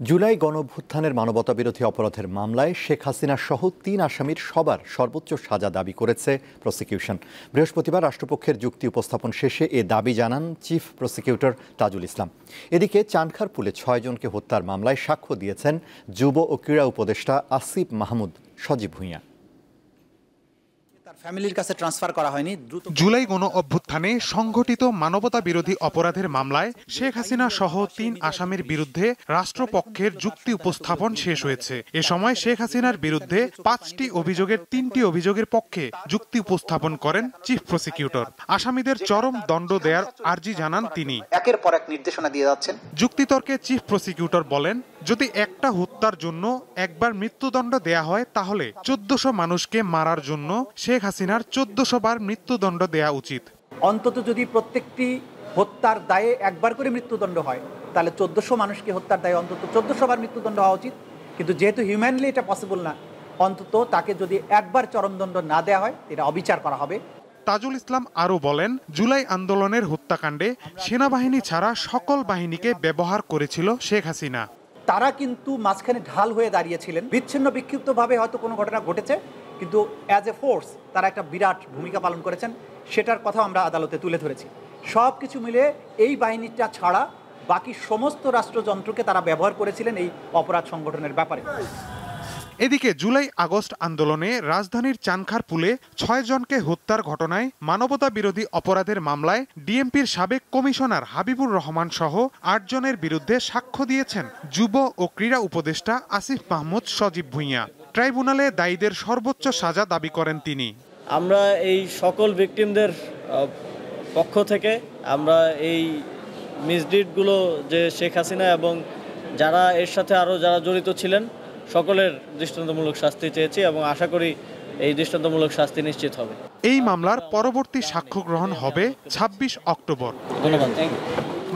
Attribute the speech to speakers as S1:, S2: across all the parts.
S1: জুলাই গণঅভ্যুত্থানের মানবতাবিরোধী অপরাধের মামলায় শেখ হাসিনা সহ ৩ আসামির সবার সর্বোচ্চ সাজা দাবি করেছে প্রসিকিউশন। বৃহস্পতিবার রাষ্ট্রপক্ষের যুক্তি উপস্থাপন শেষে এ দাবি জানান চিফ প্রসিকিউটর তাজুল ইসলাম। এদিকে চানখারপুলে ৬ জনকে হত্যার মামলায় সাক্ষ্য দিয়েছেন যুব ও ক্রীড়া উপদেষ্টা আসিফ মাহমুদ সজীব ভূঁইয়া।
S2: জুলাই গণঅভ্যুত্থানে সংঘটিত মানবতা বিরোধী অপরাধের মামলায় শেখ হাসিনা সহ ৩ আসামির বিরুদ্ধে রাষ্ট্রপক্ষের যুক্তি উপস্থাপন শেষ হয়েছে। এ সময় শেখ হাসিনার বিরুদ্ধে ৫টি অভিযোগের ৩টি অভিযোগের পক্ষে যুক্তি উপস্থাপন করেন চিফ প্রসিকিউটর। আসামিদের চরম দণ্ড দেয়ার আর্জি জানান তিনি।
S3: একের পর এক নির্দেশনা দিয়ে যাচ্ছেন।
S2: যুক্তিতর্কে চিফ প্রসিকিউটর বলেন, যদি একটা হত্যার জন্য একবার মৃত্যুদণ্ড দেয়া হয় তাহলে ১৪০০ মানুষকে মারার জন্য শেখ হাসিনার ১৪০০ বার মৃত্যুদণ্ড দেয়া উচিত।
S3: অন্তত যদি প্রত্যেকটি হত্যার দায়ে একবার করে মৃত্যুদণ্ড হয় তাহলে ১৪০০ মানুষকে হত্যার দায়ে অন্তত ১৪০০ বার মৃত্যুদণ্ড হওয়া উচিত। কিন্তু যেহেতু হিউম্যানলি এটা পসিবল না, অন্তত তাকে যদি একবার চরমদণ্ড না দেওয়া হয় এটা অবিচার করা হবে।
S2: তাজুল ইসলাম আরও বলেন, জুলাই আন্দোলনের হত্যাকাণ্ডে সেনাবাহিনী ছাড়া সকল বাহিনীকে ব্যবহার করেছিল শেখ হাসিনা।
S3: তারা কিন্তু মাঝখানে ঢাল হয়ে দাঁড়িয়েছিলেন। বিচ্ছিন্ন বিক্ষিপ্তভাবে হয়তো কোনো ঘটনা ঘটেছে, কিন্তু অ্যাজ এ ফোর্স তারা একটা বিরাট ভূমিকা পালন করেছেন, সেটার কথা আমরা আদালতে তুলে ধরেছি। সব কিছু মিলে এই বাহিনীটা ছাড়া বাকি সমস্ত রাষ্ট্রযন্ত্রকে তারা ব্যবহার করেছিলেন এই অপরাধ সংগঠনের ব্যাপারে।
S2: এদিকে জুলাই আগস্ট আন্দোলনে রাজধানীর চানখারপুলে ৬ জনকে হত্যার ঘটনায় মানবতা বিরোধী অপরাধের মামলায় ডিএমপির সাবেক কমিশনার হাবিবুর রহমান সহ ৮ জনের বিরুদ্ধে সাক্ষ্য দিয়েছেন যুব ও ক্রীড়া উপদেষ্টা আসিফ মাহমুদ সজীব ভূঁইয়া। ট্রাইব্যুনালে দায়ীদের সর্বোচ্চ সাজা দাবি করেন তিনি।
S4: আমরা এই সকল ভিকটিমদের পক্ষ থেকে আমরা এই মিসডিডগুলো যে শেখ হাসিনা এবং যারা এর সাথে আরও যারা জড়িত ছিলেন সকলের দৃষ্টান্তমূলক শাস্তি চেয়েছি এবং আশা করি এই দৃষ্টান্তমূলক শাস্তি নিশ্চিত হবে।
S2: এই মামলার পরবর্তী সাক্ষ্য গ্রহণ হবে ২৬ অক্টোবর।
S4: ধন্যবাদ।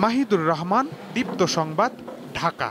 S2: মাহিদুর রহমান, দীপ্ত সংবাদ, ঢাকা।